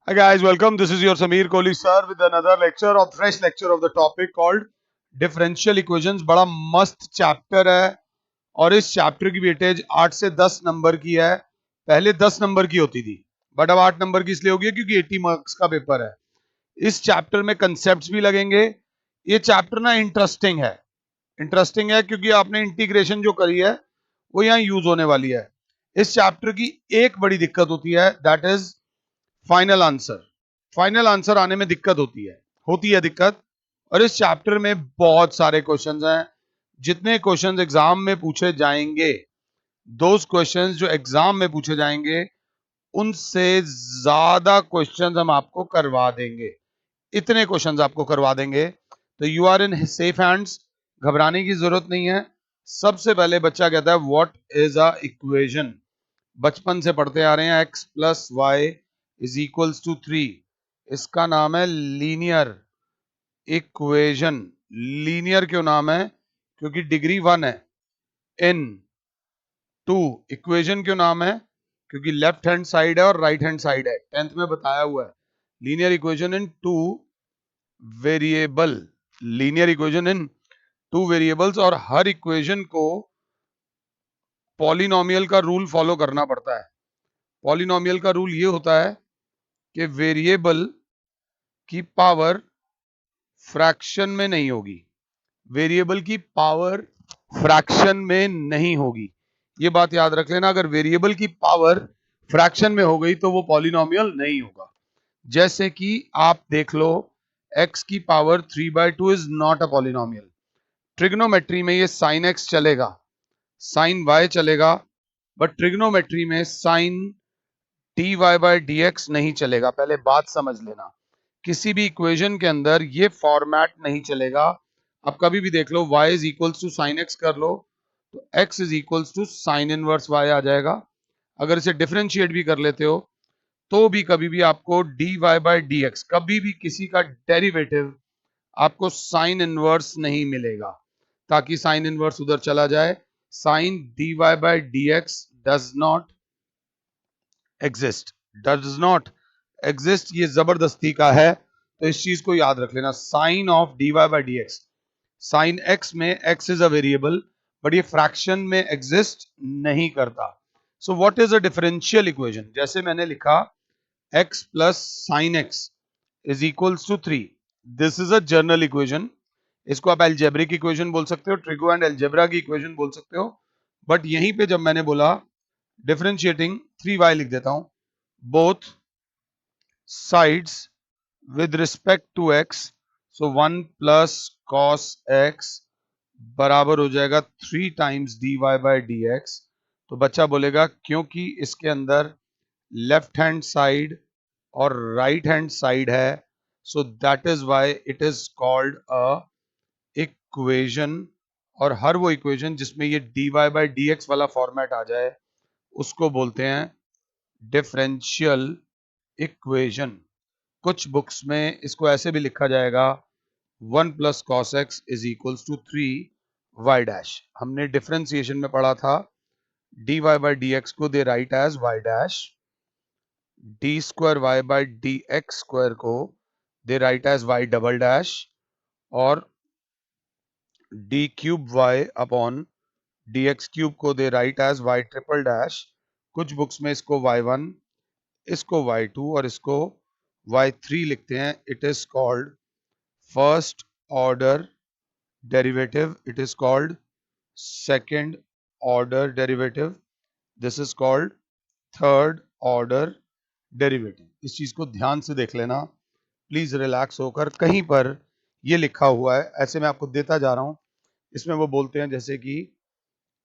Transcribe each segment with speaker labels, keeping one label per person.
Speaker 1: Hi guys, welcome. This is your Sameer Kohli sir with another lecture or fresh lecture of the topic called differential equations. बड़ा मस्त chapter है और इस chapter की weightage 8 से 10 number की है। पहले 10 नंबर की होती थी बट अब 8 नंबर की इसलिए होगी क्योंकि 80 मार्क्स का पेपर है। इस चैप्टर में कंसेप्ट्स भी लगेंगे। ये चैप्टर ना इंटरेस्टिंग है क्योंकि आपने इंटीग्रेशन जो करी है वो यहाँ यूज होने वाली है। इस चैप्टर की एक बड़ी दिक्कत होती है, दैट इज फाइनल आंसर आने में दिक्कत होती है दिक्कत। और इस चैप्टर में बहुत सारे क्वेश्चंस हैं। जितने क्वेश्चंस एग्जाम में पूछे जाएंगे, दोज क्वेश्चंस जो एग्जाम में पूछे जाएंगे उनसे ज्यादा क्वेश्चंस हम आपको करवा देंगे। इतने क्वेश्चंस आपको करवा देंगे तो you are in safe hands. घबराने की जरूरत नहीं है। सबसे पहले बच्चा कहता है व्हाट इज अ इक्वेशन। बचपन से पढ़ते आ रहे हैं x plus y is equals to 3। इसका नाम है लीनियर इक्वेशन। लीनियर क्यों नाम है? क्योंकि डिग्री 1 है। इन 2 इक्वेशन क्यों नाम है? क्योंकि लेफ्ट हैंड साइड है और राइट हैंड साइड है। 10th में बताया हुआ है linear equation in 2 variable. Linear equation in 2 variables. और हर इक्वेशन को पॉलिनोमियल का रूल फॉलो करना पड़ता है। पॉलिनोमियल का रूल ये होता है कि वेरिएबल की पावर फ्रैक्शन में नहीं होगी। वेरिएबल की पावर फ्रैक्शन में नहीं होगी। ये बात याद रख लेना। अगर वेरिएबल की पावर फ्रैक्शन में हो गई तो वो पॉलिनोमियल नहीं होगा। जैसे कि आप देख लो, x की power 3/2 is not a polynomial. Trigonometry में ये साइन x चलेगा, साइन y चलेगा, बट ट्रिग्नोमेट्री में साइन dy/dx नहीं चलेगा। पहले बात समझ लेना। किसी भी इक्वेशन के अंदर ये फॉर्मेट नहीं चलेगा। अब कभी भी देख लो y is equals to sine x कर लो तो x is equals to sine inverse y आ जाएगा। अगर इसे डिफरेंशिएट भी कर लेते हो तो भी कभी भी आपको dy/dx, कभी भी किसी का डेरिवेटिव आपको साइन इनवर्स नहीं मिलेगा, ताकि साइन इनवर्स उधर चला जाए। Sign dy/dx does not exist ये जबरदस्ती का है। तो इस चीज को याद रख लेना। Sine of dy/dx, sine x में x is a variable but ये फ्रैक्शन में एग्जिस्ट नहीं करता। So what is a differential equation? जैसे मैंने लिखा x plus sine x is equals to 3। This is a general equation. इसको आप एल्जेब्रिक इक्वेशन बोल सकते हो, ट्रिगो एंड एल्जेब्रा की इक्वेशन बोल सकते हो। बट यहीं पे जब मैंने बोला डिफरेंशिएटिंग 3y लिख देता हूं, both sides with respect to x, so 1 plus cos x बराबर हो जाएगा 3 टाइम्स dy/dx। तो बच्चा बोलेगा क्योंकि इसके अंदर लेफ्ट हैंड साइड और राइट हैंड साइड है, so that is why it is called a equation. और हर वो इक्वेशन जिसमें ये dy/dx वाला फॉर्मेट आ जाए उसको बोलते हैं डिफरेंशियल इक्वेशन। कुछ बुक्स में इसको ऐसे भी लिखा जाएगा 1 plus cos x is equals to 3y dash. हमने डिफरेंशिएशन में पढ़ा था dy/dx को they write as y dash, d²y/dx² को they write as y double dash, और d³ y/dx³ को they write as y triple dash. कुछ बुक्स में इसको y1, इसको y2 और इसको y3 लिखते हैं। It is called first order derivative, it is called second order derivative, this is called third order derivative. इस चीज को ध्यान से देख लेना प्लीज, रिलैक्स होकर। कहीं पर ये लिखा हुआ है, ऐसे मैं आपको देता जा रहा हूं। इसमें वो बोलते हैं जैसे कि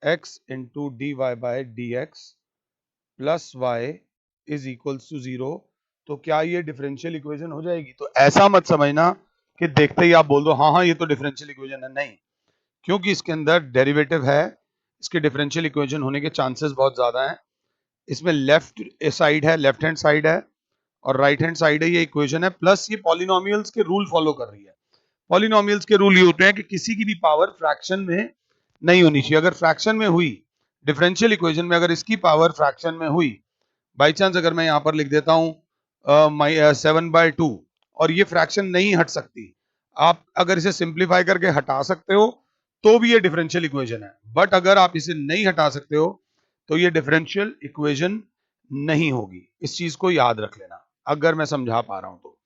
Speaker 1: x into dy/dx plus y is equals to 0। तो क्या ये डिफरेंशियल इक्वेशन हो जाएगी? तो ऐसा मत समझना कि देखते ही आप बोल दो हाँ हाँ ये तो डिफरेंशियल इक्वेशन है। नहीं, क्योंकि इसके अंदर डेरिवेटिव है, इसके डिफरेंशियल इक्वेशन होने के चांसेस बहुत ज्यादा हैं। इसमें लेफ्ट साइड है, लेफ्ट हैंड साइड है, और राइट हैंड साइड है। ये इक्वेशन है, प्लस ये पॉलिनोमियल्स के रूल फॉलो कर रही है। पॉलिनोमियल्स के रूल ये होते हैं कि किसी की भी पावर फ्रैक्शन में नहीं होनी चाहिए। अगर फ्रैक्शन में हुई, डिफरेंशियल इक्वेशन में अगर इसकी पावर फ्रैक्शन में हुई, बाई चांस अगर मैं यहां पर लिख देता हूं 7/2 और ये फ्रैक्शन नहीं हट सकती। आप अगर इसे सिंप्लीफाई करके हटा सकते हो तो भी ये डिफरेंशियल इक्वेशन है, बट अगर आप इसे नहीं हटा सकते हो तो ये डिफरेंशियल इक्वेशन नहीं होगी। इस चीज को याद रख लेना, अगर मैं समझा पा रहा हूं तो।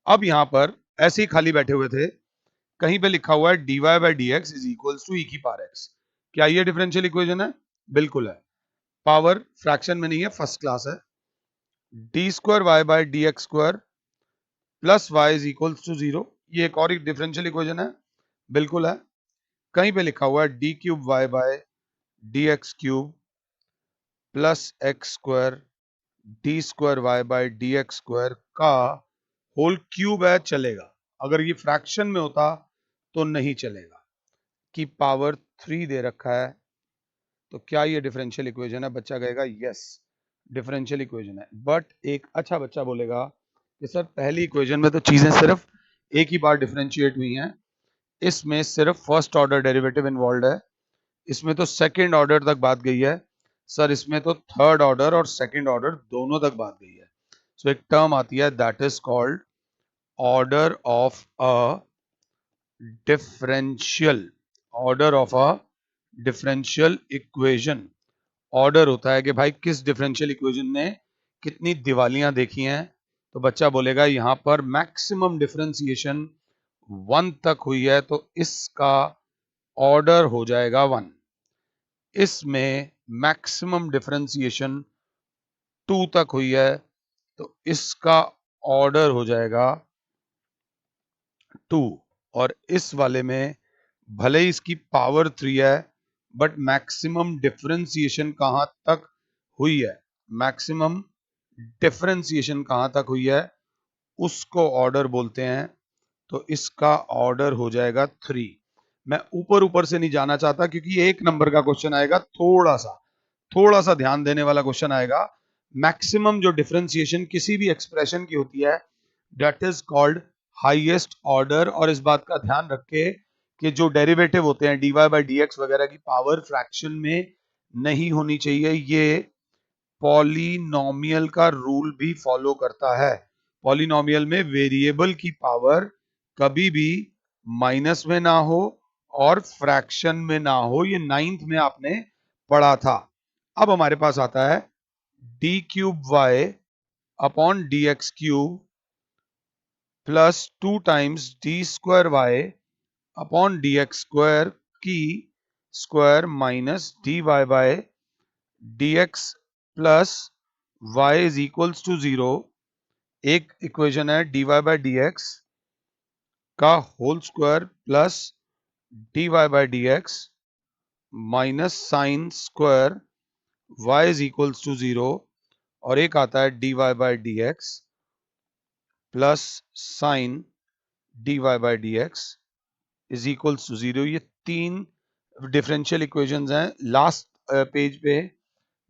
Speaker 1: अब यहां पर ऐसे ही खाली बैठे हुए थे, कहीं पे लिखा हुआ है dy by d x is equal to e की पावर एक्स। क्या ये डिफरेंशियल इक्वेशन है? बिल्कुल है। पावर फ्रैक्शन में नहीं है, फर्स्ट क्लास है। D square y by d x square plus y is equal to 0, ये एक और एक डिफरेंशियल इक्वेशन है, बिल्कुल है। कहीं पे लिखा हुआ है d cube y by d x cube plus x square d square y by d x square का होल क्यूब है, चलेगा। अगर ये फ्रैक्शन में होता तो नहीं चलेगा। की पावर 3 दे रखा है, तो क्या ये डिफरेंशियल इक्वेशन है? बच्चा कहेगा यस, डिफरेंशियल इक्वेशन है। बट एक अच्छा बच्चा बोलेगा कि सर पहली इक्वेशन में तो चीजें सिर्फ एक ही बार डिफरेंशिएट हुई हैं, इसमें सिर्फ फर्स्ट ऑर्डर डेरिवेटिव इन्वॉल्व है, इसमें तो सेकंड ऑर्डर तक बात गई है। सर इसमें तो थर्ड ऑर्डर और सेकंड ऑर्डर दोनों तक बात गई है। सो एक टर्म आती है that is called order of a differential, order of a differential equation. Order होता है कि भाई किस डिफरेंशियल इक्वेशन ने कितनी दिवालियां देखी हैं। तो बच्चा बोलेगा यहां पर मैक्सिमम डिफरेंशिएशन 1 तक हुई है, तो इसका ऑर्डर हो जाएगा 1। इसमें मैक्सिमम डिफरेंशिएशन 2 तक हुई है, तो इसका ऑर्डर हो जाएगा 2। और इस वाले में भले ही इसकी पावर 3 है, बट मैक्सिमम डिफरेंशिएशन कहां तक हुई है, मैक्सिमम डिफरेंशिएशन कहां तक हुई है उसको ऑर्डर बोलते हैं। तो इसका ऑर्डर हो जाएगा 3। मैं ऊपर ऊपर से नहीं जाना चाहता क्योंकि एक नंबर का क्वेश्चन आएगा, थोड़ा सा ध्यान देने वाला क्वेश्चन आएगा। मैक्सिमम जो डिफरेंशिएशन किसी भी एक्सप्रेशन की होती है that is called highest order. और इस बात का ध्यान रखे कि जो डेरिवेटिव होते हैं dy बाई डी एक्स वगैरह की पावर फ्रैक्शन में नहीं होनी चाहिए। ये पॉलिनोमियल का रूल भी फॉलो करता है। पॉलिनोमियल में वेरिएबल की पावर कभी भी माइनस में ना हो और फ्रैक्शन में ना हो, ये 9th में आपने पढ़ा था। अब हमारे पास आता है d cube y upon d x cube plus 2 times d square y upon d x square की square minus d y by d x plus y is equals to 0। एक इक्वेशन है d y by d x का whole square plus d y by d x minus sine square y is equals to 0। और एक आता है d y by d x plus sign d y by d x is equals to 0। ये तीन differential equations हैं। Last page पे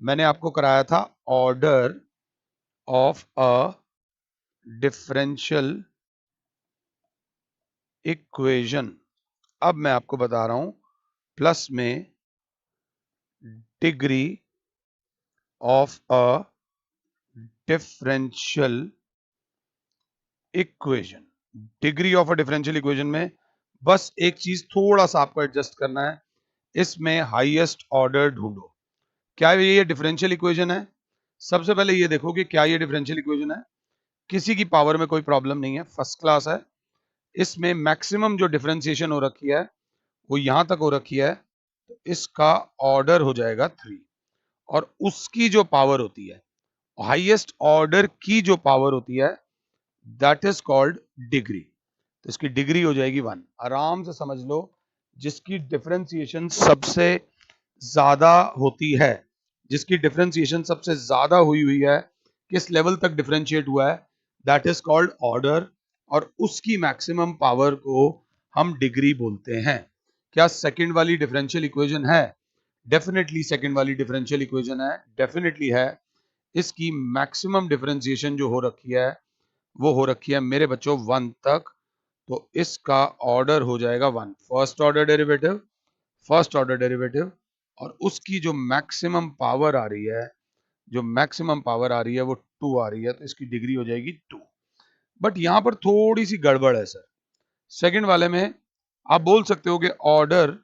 Speaker 1: मैंने आपको कराया था order of a differential equation. अब मैं आपको बता रहा हूं प्लस में degree of a differential equation. Degree of a differential equation में बस एक चीज थोड़ा सा आपको एडजस्ट करना है, इसमें हाईएस्ट ऑर्डर ढूंढो। क्या ये डिफरेंशियल इक्वेशन है? सबसे पहले ये देखो कि क्या ये डिफरेंशियल इक्वेशन है। किसी की पावर में कोई प्रॉब्लम नहीं है, फर्स्ट क्लास है। इसमें मैक्सिमम जो डिफरेंशिएशन हो रखी है वो यहां तक हो रखी है, तो इसका ऑर्डर हो जाएगा 3। और उसकी जो पावर होती है, हाईएस्ट ऑर्डर की जो पावर होती है दैट इज कॉल्ड डिग्री। तो इसकी डिग्री हो जाएगी 1। आराम से समझ लो, जिसकी डिफरेंशिएशन सबसे ज्यादा होती है, जिसकी डिफरेंशिएशन सबसे ज्यादा हुई है, किस लेवल तक डिफरेंशिएट हुआ है, दैट इज कॉल्ड ऑर्डर। और उसकी मैक्सिमम पावर को हम डिग्री बोलते हैं। क्या सेकंड वाली डिफरेंशियल इक्वेशन है? डेफिनेटली सेकंड वाली डिफरेंशियल इक्वेशन है, डेफिनेटली है। इसकी मैक्सिमम डिफरेंशिएशन जो हो रखी है वो हो रखी है मेरे बच्चों 1 तक, तो इसका ऑर्डर हो जाएगा 1। First order derivative, first order derivative, और उसकी जो मैक्सिमम पावर आ रही है जो मैक्सिमम पावर आ रही है वो 2 आ रही है, तो इसकी डिग्री हो जाएगी 2। बट यहां पर थोड़ी सी गड़बड़ है सर। सेकंड वाले में आप बोल सकते हो कि ऑर्डर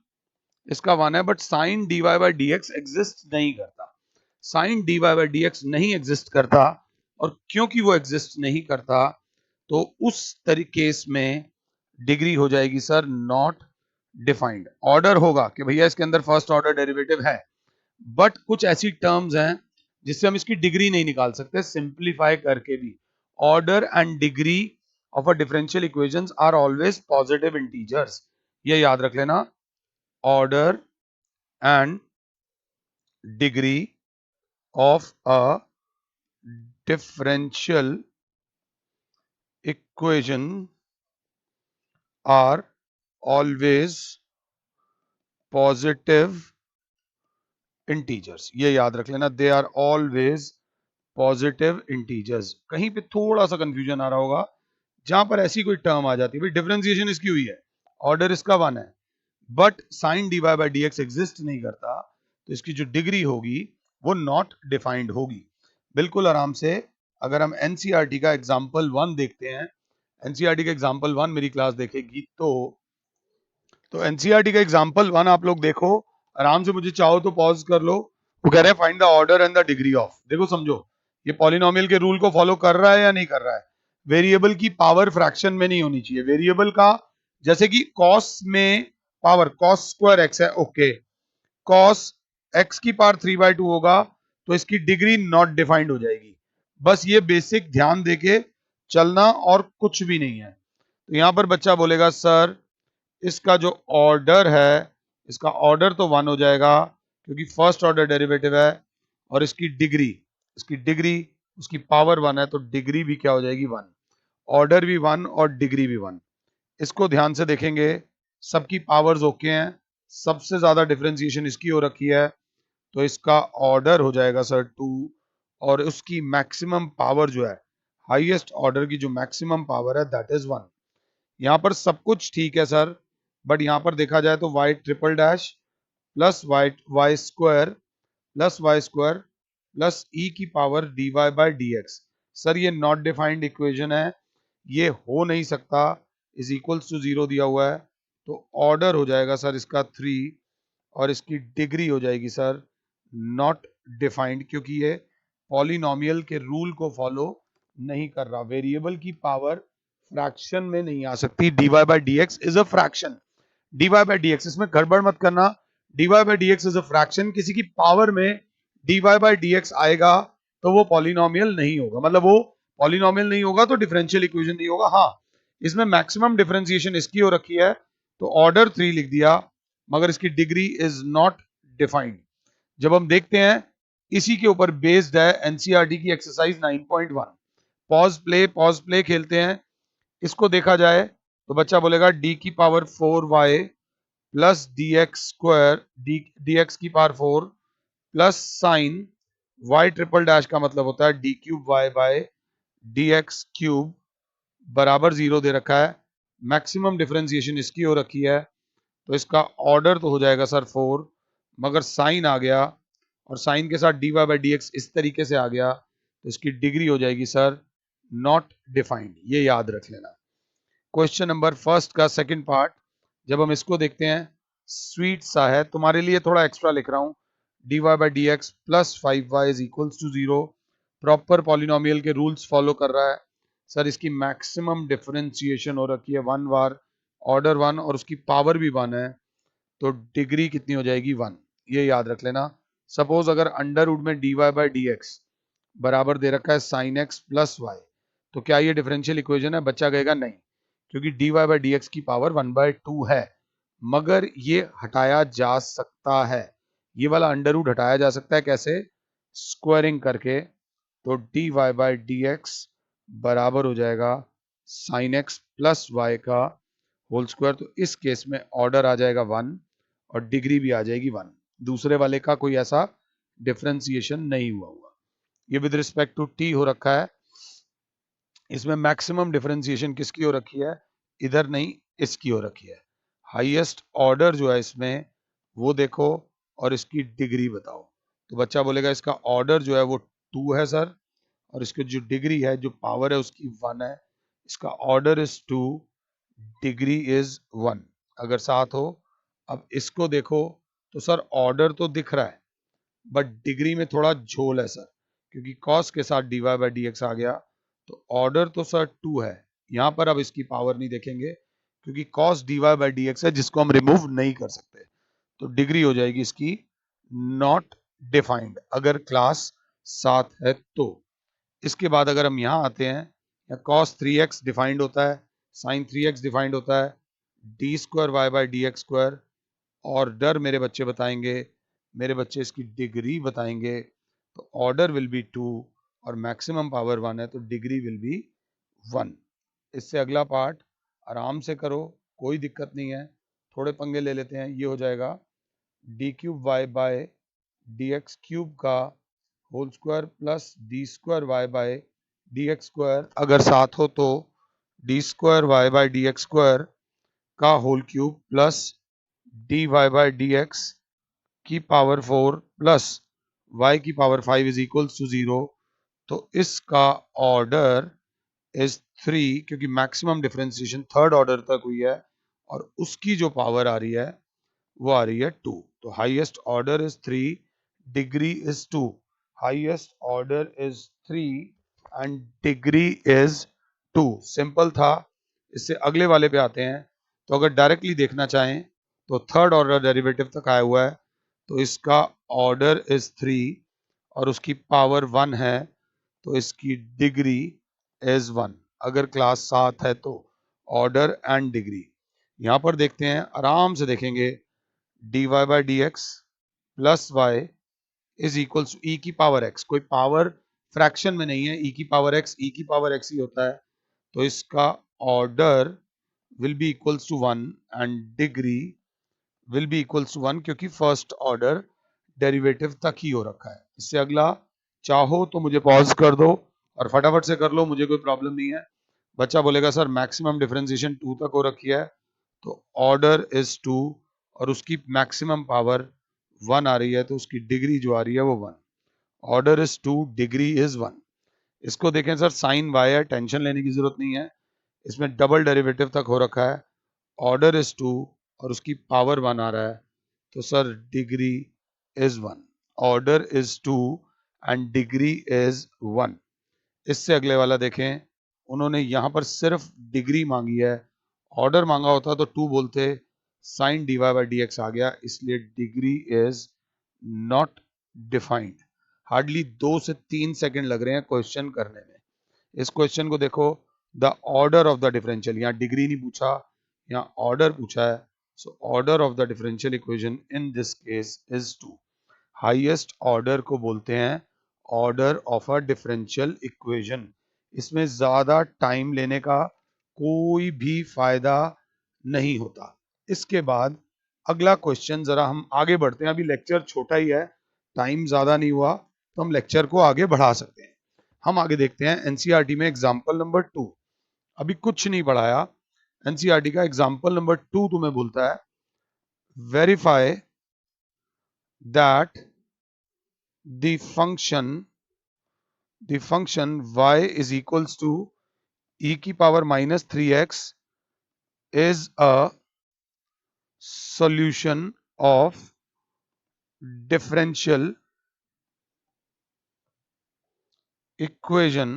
Speaker 1: इसका 1 है, but sine dy by d x exist नहीं करता। Sine dy by d x नहीं एग्जिस्ट करता, और क्योंकि वो एग्जिस्ट नहीं करता तो उस तरीके में डिग्री हो जाएगी सर नॉट डिफाइंड। ऑर्डर होगा कि भैया इसके अंदर फर्स्ट ऑर्डर डेरिवेटिव है, बट कुछ ऐसी टर्म्स हैं जिससे हम इसकी डिग्री नहीं निकाल सकते सिंप्लीफाई करके भी। Order and degree of a differential equations are always positive integers, ये याद रख लेना। Order and degree of a differential equation are always positive integers, ये याद रख लेना। They are always positive integers. कहीं पे थोड़ा सा कंफ्यूजन आ रहा होगा जहां पर ऐसी कोई टर्म आ जाती है, भाई डिफरेंशिएशन इसकी हुई है, ऑर्डर इसका 1 है, but sine d y by d x exist नहीं करता, तो इसकी जो डिग्री होगी वो नॉट डिफाइंड होगी। बिल्कुल आराम से अगर हम एनसीईआरटी का एग्जाम्पल 1 देखते हैं, एनसीईआरटी का एग्जाम्पल 1 मेरी क्लास देखेगी तो एनसीईआरटी का एग्जाम्पल 1 आप लोग देखो आराम से, मुझे चाहो तो पॉज कर लो। वो कह रहे हैं find the order and the degree of. देखो समझो, ये पॉलिनोमियल के रूल को फॉलो कर रहा है या नहीं कर रहा है। वेरिएबल की पावर फ्रैक्शन में नहीं होनी चाहिए। वेरिएबल का जैसे कि कॉस में पावर कॉस स्क्वायर एक्स है, ओके, कॉस एक्स की पावर 3/2 होगा तो इसकी डिग्री नॉट डिफाइंड हो जाएगी। बस ये बेसिक ध्यान देके चलना और कुछ भी नहीं है। तो यहां पर बच्चा बोलेगा सर इसका जो ऑर्डर है, इसका ऑर्डर तो 1 हो जाएगा क्योंकि फर्स्ट ऑर्डर डेरिवेटिव है, और इसकी डिग्री उसकी पावर 1 है, तो डिग्री भी क्या हो जाएगी 1। ऑर्डर भी 1 और डिग्री भी 1। इसको ध्यान से देखेंगे, सबकी पावर्स ओके हैं, सबसे ज्यादा डिफरेंशिएशन इसकी हो रखी है, तो इसका ऑर्डर हो जाएगा सर 2, और उसकी मैक्सिमम पावर जो है, हाईएस्ट ऑर्डर की जो मैक्सिमम पावर है दैट इज 1। यहां पर सब कुछ ठीक है सर, बट यहां पर देखा जाए तो y triple dash plus y square plus e की power d y by d x. Sir ये नॉट डिफाइंड इक्वेशन है, ये हो नहीं सकता, इज इक्वल्स टू 0 दिया हुआ है, तो ऑर्डर हो जाएगा सर इसका 3, और इसकी डिग्री हो जाएगी सर नॉट डिफाइंड, क्योंकि ये पॉलिनोमियल के रूल को फॉलो नहीं कर रहा। वेरिएबल की पावर फ्रैक्शन में नहीं आ सकती। dy by d x is a fraction, dy by d x, इसमें गड़बड़ मत करना। dy by d x is a fraction, किसी की पावर में dy बाई डी एक्स आएगा तो वो पॉलिनोमियल नहीं होगा, मतलब वो पॉलिनोमियल नहीं होगा तो डिफरेंशियल इक्वेशन नहीं होगा। हाँ, इसमें मैक्सिमम डिफरेंशिएशन इसकी हो रखी है तो ऑर्डर 3 लिख दिया, मगर इसकी डिग्री इज नॉट डिफाइंड। जब हम देखते हैं इसी के ऊपर बेस्ड है एनसीईआरटी की एक्सरसाइज 9.1। पॉज प्ले खेलते हैं। इसको देखा जाए तो बच्चा बोलेगा डी की power 4y plus d x square, d x की power 4 plus sine y triple dash का मतलब होता है d cube y by d x cube बराबर 0 दे रखा है। मैक्सिमम डिफरेंशिएशन इसकी हो रखी है, तो इसका ऑर्डर तो हो जाएगा सर 4, मगर साइन आ गया और साइन के साथ d y by d x इस तरीके से आ गया, तो इसकी डिग्री हो जाएगी सर नॉट डिफाइंड, ये याद रख लेना। क्वेश्चन नंबर फर्स्ट का सेकंड पार्ट जब हम इसको देखते हैं, स्वीट सा है, तुम्हारे लिए थोड़ा एक्स्ट्रा लिख रहा हूं। D y by d x plus 5y is equals to 0, proper polynomial के रूल्स फॉलो कर रहा है। सर इसकी मैक्सिमम डिफरेंशिएशन हो रखी है 1 बार, ऑर्डर 1 और उसकी पावर भी 1 है, तो डिग्री कितनी हो जाएगी 1, ये याद रख लेना। सपोज अगर अंडर रूट में d y by d x बराबर दे रखा है साइन एक्स प्लस वाई, तो क्या ये डिफरेंशियल इक्वेशन है? बच्चा कहेगा नहीं, क्योंकि d y by d x की पावर 1/2 है, मगर ये हटाया जा सकता है, ये वाला अंडर रूट हटाया जा सकता है, कैसे? स्क्वायरिंग करके। तो d y by d x बराबर हो जाएगा साइन एक्स प्लस वाई का होल स्क्वायर, तो इस केस में ऑर्डर आ जाएगा 1 और डिग्री भी आ जाएगी 1। दूसरे वाले का कोई ऐसा डिफरेंशिएशन नहीं हुआ। ये विद रिस्पेक्ट टू टी हो रखा है, इसमें मैक्सिमम डिफरेंशिएशन किसकी हो रखी है? इधर नहीं, इसकी हो रखी है। हाईएस्ट ऑर्डर जो है इसमें वो देखो और इसकी डिग्री बताओ, तो बच्चा बोलेगा इसका ऑर्डर जो है वो 2 है सर, और इसकी जो डिग्री है, जो पावर है उसकी 1 है। इसका ऑर्डर इज 2, डिग्री इज 1। अगर 7 हो, अब इसको देखो तो सर ऑर्डर तो दिख रहा है बट डिग्री में थोड़ा झोल है सर, क्योंकि कॉस के साथ dy बाई डी एक्स आ गया, तो ऑर्डर तो सर 2 है। यहां पर अब इसकी पावर नहीं देखेंगे क्योंकि cos dy by d x है जिसको हम रिमूव नहीं कर सकते, तो डिग्री हो जाएगी इसकी नॉट डिफाइंड अगर क्लास 7 है तो। इसके बाद अगर हम यहाँ आते हैं, या cos 3x डिफाइंड होता है, sin 3x डिफाइंड होता है, d square y by d x square, order मेरे बच्चे बताएंगे, मेरे बच्चे इसकी डिग्री बताएंगे, तो ऑर्डर विल बी 2 और मैक्सिमम पावर 1 है तो डिग्री विल बी 1। इससे अगला पार्ट आराम से करो, कोई दिक्कत नहीं है, थोड़े पंगे ले लेते हैं। ये हो जाएगा d cube y by d x cube का whole square plus d square y by d x square, अगर 7 हो तो d square y by d x square का whole cube plus d y by d x की power 4 plus y की power 5 is equals to 0। तो इसका order is 3, क्योंकि maximum differentiation third order तक हुई है और उसकी जो पावर आ रही है वो आ रही है 2। तो highest order is 3, degree is 2। Highest order is 3 and degree is 2। Simple था। इससे अगले वाले पे आते हैं। तो अगर डायरेक्टली देखना चाहें तो थर्ड ऑर्डर डेरिवेटिव तक आया हुआ है, तो इसका ऑर्डर इज 3 और उसकी पावर 1 है, तो इसकी डिग्री इज 1। अगर क्लास 7 है तो ऑर्डर एंड डिग्री यहां पर देखते हैं, आराम से देखेंगे। D y by d x plus y is equal to e की पावर एक्स, कोई पावर फ्रैक्शन में नहीं है, ई की पावर एक्स ई की पावर एक्स ही होता है, तो इसका order will be equals to 1 and degree will be equals to 1, क्योंकि फर्स्ट ऑर्डर डेरिवेटिव तक ही हो रखा है। इससे अगला चाहो तो मुझे पॉज कर दो और फटाफट से कर लो, मुझे कोई प्रॉब्लम नहीं है। बच्चा बोलेगा सर मैक्सिमम डिफरेंशिएशन 2 तक हो रखी है, तो ऑर्डर इज 2 और उसकी मैक्सिमम पावर 1 आ रही है, तो उसकी डिग्री जो आ रही है वो 1। Order is 2, degree is 1। इसको देखें सर, साइन वाई है, टेंशन लेने की जरूरत नहीं है, इसमें डबल डेरिवेटिव तक हो रखा है। ऑर्डर इज 2 और उसकी पावर 1 आ रहा है, तो sir degree is 1। Order is 2 and degree is 1। इससे अगले वाला देखें, उन्होंने यहां पर सिर्फ डिग्री मांगी है, ऑर्डर मांगा होता तो 2 बोलते, sine d y by d x आ गया, इसलिए degree is not defined. Hardly 2 से 3 सेकंड लग रहे हैं क्वेश्चन करने में। इस क्वेश्चन को देखो, the order of the differential, यहाँ डिग्री नहीं पूछा, यहाँ ऑर्डर पूछा है। So order of the differential equation in this case is 2। Highest order को बोलते हैं order of a differential equation. इसमें ज्यादा टाइम लेने का कोई भी फायदा नहीं होता। इसके बाद अगला क्वेश्चन, जरा हम आगे बढ़ते हैं, अभी लेक्चर छोटा ही है, टाइम ज्यादा नहीं हुआ, तो हम लेक्चर को आगे बढ़ा सकते हैं। हम आगे देखते हैं एनसीईआरटी में एग्जाम्पल नंबर 2। अभी कुछ नहीं पढ़ाया, एनसीईआरटी का एग्जाम्पल नंबर 2 तुम्हें बोलता है verify that the function y is equals to e की power minus 3x is a solution of differential equation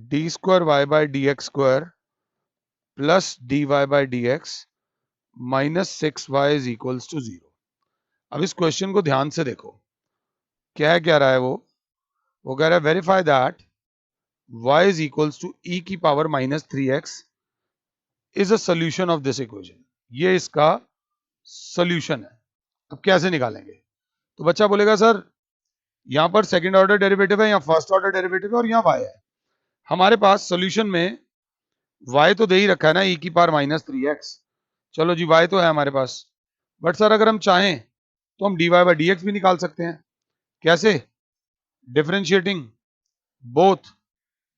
Speaker 1: d square y by dx square plus dy by dx minus 6y is equals to 0। अब इस question को ध्यान से देखो, क्या कह रहा है वो कह रहा है verify that y is equals to e की power minus 3x is a solution of this equation। ये इसका सॉल्यूशन है। अब कैसे निकालेंगे? तो बच्चा बोलेगा सर यहां पर सेकंड ऑर्डर डेरिवेटिव है, यहाँ फर्स्ट ऑर्डर डेरिवेटिव है और यहाँ y है। हमारे पास सॉल्यूशन में y तो दे ही रखा है ना, e की पावर माइनस 3x। चलो जी y तो है हमारे पास, बट सर अगर हम चाहें तो हम dy बाई डी एक्स भी निकाल सकते हैं। कैसे? Differentiating both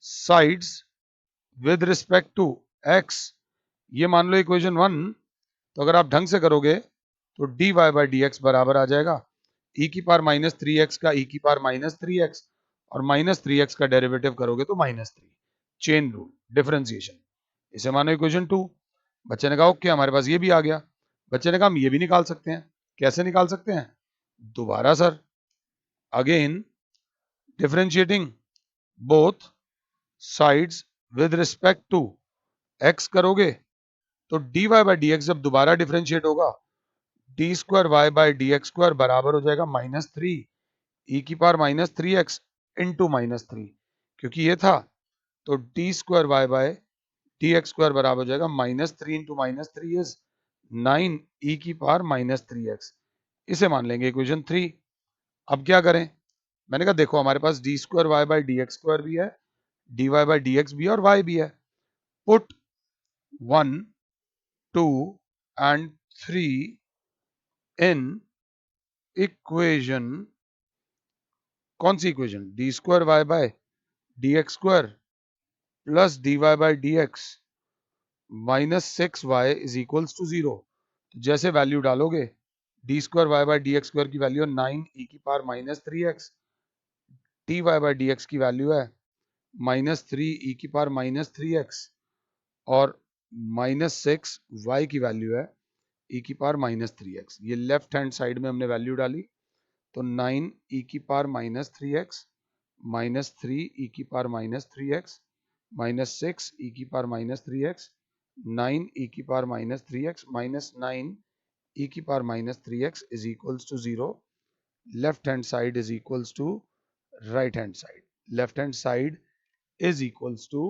Speaker 1: sides with respect to x। ये मान लो इक्वेशन 1, तो अगर आप ढंग से करोगे तो dy बाई डी एक्स बराबर आ जाएगा ई की पावर माइनस थ्री एक्स का ई की पावर माइनस थ्री एक्स और माइनस थ्री एक्स का डेरिवेटिव करोगे तो minus three. Chain rule, differentiation, इसे मानो इक्वेशन 2। बच्चे ने कहा ओके हमारे पास ये भी आ गया। बच्चे ने कहा हम ये भी निकाल सकते हैं। कैसे निकाल सकते हैं? दोबारा sir, again differentiating both sides with respect to x करोगे तो d y by d x जब दोबारा डिफरेंशिएट होगा d square y by d x square बराबर हो जाएगा माइनस थ्री ई की power minus three x into minus three, क्योंकि ये था तो d square y by d x square बराबर हो जाएगा minus three into minus three is nine e की पावर माइनस थ्री एक्स। इसे मान लेंगे इक्वेशन 3। अब क्या करें? मैंने कहा देखो हमारे पास d square y by d x square भी है, d y by d x भी है और वाई भी है। पुट 1 2 एंड 3 इन इक्वेशन, कौन सी equation? D square y by d x square plus d y by d x minus six y is equals to zero. जैसे वैल्यू डालोगे d square y by d x square की value है nine e की power minus three x, d y by d x की value है minus three e की power minus three x और minus six y की value है ई की पावर माइनस थ्री एक्स। ये लेफ्ट हैंड साइड में हमने वैल्यू डाली तो नाइन ई की power minus three x minus three e की power minus three x minus six e की power minus three x nine e की power minus three x minus nine e की power minus three x is equals to zero. Left hand side is equals to right hand side, left hand side is equals to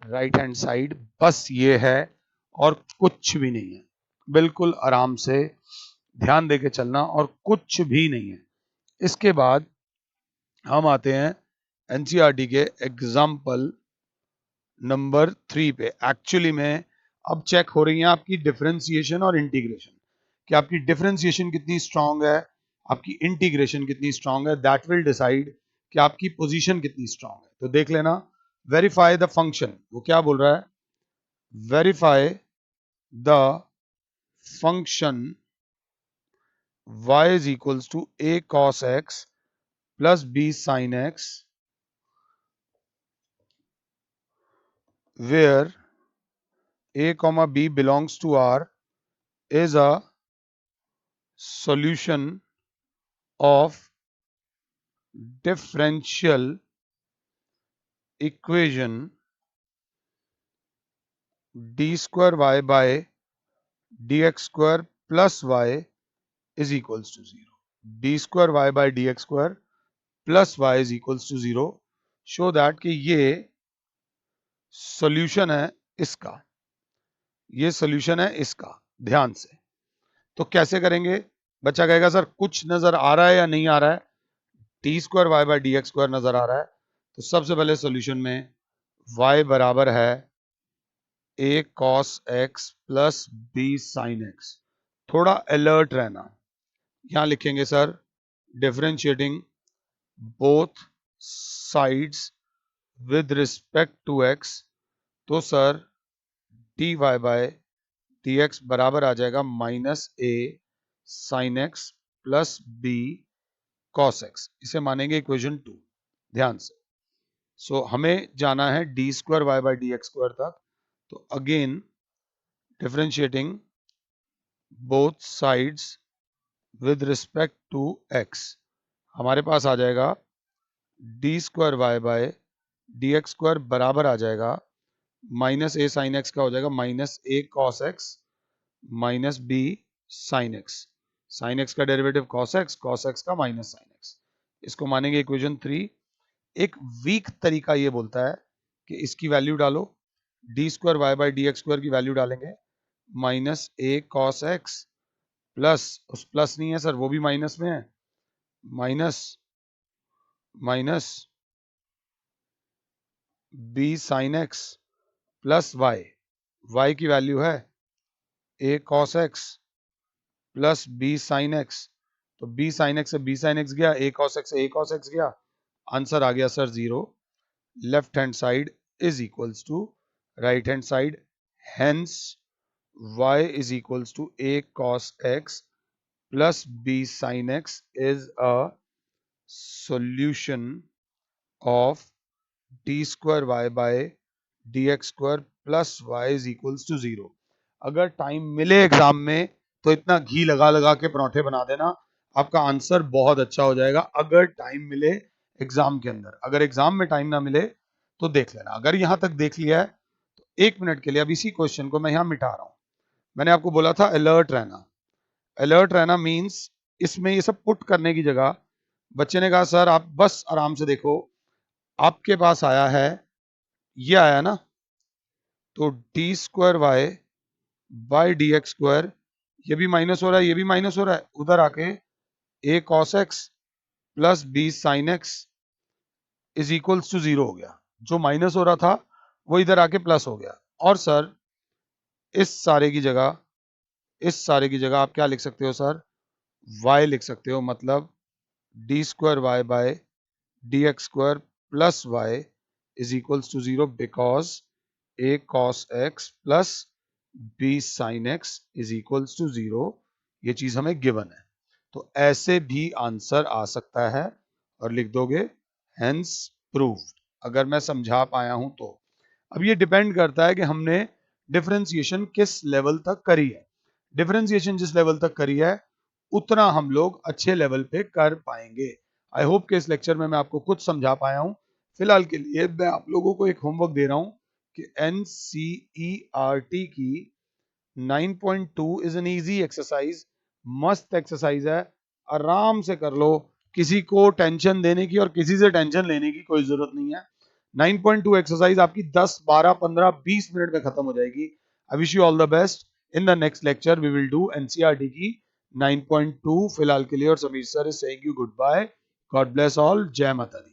Speaker 1: right hand side. बस ये है और कुछ भी नहीं है। बिल्कुल आराम से ध्यान देके चलना और कुछ भी नहीं है। इसके बाद हम आते हैं एनसीईआरटी के एग्जाम्पल नंबर 3 पे। एक्चुअली में अब चेक हो रही है आपकी डिफरेंशिएशन और इंटीग्रेशन, कि आपकी डिफरेंशिएशन कितनी स्ट्रांग है, आपकी इंटीग्रेशन कितनी स्ट्रांग है। दैट विल डिसाइड कि आपकी पोजीशन कितनी स्ट्रांग है। तो देख लेना, वेरीफाई द फंक्शन, वो क्या बोल रहा है? Verify the function y is equals to a cos x plus b sin x where a comma b belongs to R is a solution of differential equation d square y by dx square plus y is equals to 0. d square y by dx square plus y is equals to 0. Show that कि ये solution है इसका, ये solution है इसका। ध्यान से तो कैसे करेंगे? बच्चा कहेगा सर कुछ नजर आ रहा है या नहीं आ रहा है? D square y by d x square नजर आ रहा है। तो सबसे पहले सॉल्यूशन में y बराबर है a cos x plus b sin x। थोड़ा अलर्ट रहना। यहां लिखेंगे sir differentiating both sides with respect to x। तो सर dy बाय dx बराबर आ जाएगा minus a sin x plus b cos x। इसे मानेंगे इक्वेशन 2। ध्यान से, सो हमें जाना है d square y by d x square तक। तो again differentiating both sides with respect to x, हमारे पास आ जाएगा d square y by d x square बराबर आ जाएगा माइनस ए साइन एक्स का हो जाएगा minus a cos x minus b sine x. Sine x का डेरिवेटिव कॉस एक्स का माइनस साइन एक्स। इसको मानेंगे इक्वेशन 3। एक वीक तरीका ये बोलता है कि इसकी वैल्यू डालो, d square y by d x square की वैल्यू डालेंगे minus a cos x plus, उस प्लस नहीं है सर वो भी माइनस में है, minus minus b sine x plus y, y की वैल्यू है a cos x plus b sine x. तो बी साइन एक्स से बी साइन एक्स गया, ए कॉस एक्स से ए कॉस एक्स गया, आंसर आ गया sir 0। Left hand side is equals to right hand side, hence y is equals to a cos x plus b sin x is a solution of d square y by dx square plus y is equals to 0। अगर time मिले exam में तो इतना घी लगा लगा के पराठे बना देना, आपका आंसर बहुत अच्छा हो जाएगा। अगर टाइम मिले एग्जाम के अंदर, अगर एग्जाम में टाइम ना मिले तो देख लेना। अगर यहां तक देख लिया है तो 1 मिनट के लिए अब इसी क्वेश्चन को मैं यहां मिटा रहा हूं। मैंने आपको बोला था अलर्ट रहना। अलर्ट रहना मींस इसमें ये सब पुट करने की जगह बच्चे ने कहा सर आप बस आराम से देखो, आपके पास आया है, ये आया ना, तो d square y by d x square, ये भी माइनस हो रहा है, ये भी माइनस हो रहा है, उधर आके a cos x plus b sine x is equals to 0 हो गया। जो माइनस हो रहा था वो इधर आके प्लस हो गया। और सर इस सारे की जगह, इस सारे की जगह आप क्या लिख सकते हो सर, y लिख सकते हो। मतलब d square y by d x square plus y is equals to 0 because a cos x plus b sin x is equals to 0। ये चीज हमें गिवन है, तो ऐसे भी आंसर आ सकता है और लिख दोगे हेंस प्रूव्ड, अगर मैं समझा पाया हूं तो। अब ये डिपेंड करता है कि हमने डिफरेंशिएशन किस लेवल तक करी है। डिफरेंशिएशन जिस लेवल तक करी है उतना हम लोग अच्छे लेवल पे कर पाएंगे। आई होप कि इस लेक्चर में मैं आपको कुछ समझा पाया हूं। फिलहाल के लिए मैं आप लोगों को एक होमवर्क दे रहा हूं कि NCERT की 9.2 इज एन इजी एक्सरसाइज, मस्त एक्सरसाइज है, आराम से कर लो। किसी को टेंशन देने की और किसी से टेंशन लेने की कोई जरूरत नहीं है। 9.2 एक्सरसाइज आपकी 10, 12, 15, 20 मिनट में खत्म हो जाएगी। I wish you all the best. In the next lecture we will do NCERT की 9.2। फिलहाल के लिए और Sameer sir is saying you good bye. God bless all. जय माता दी।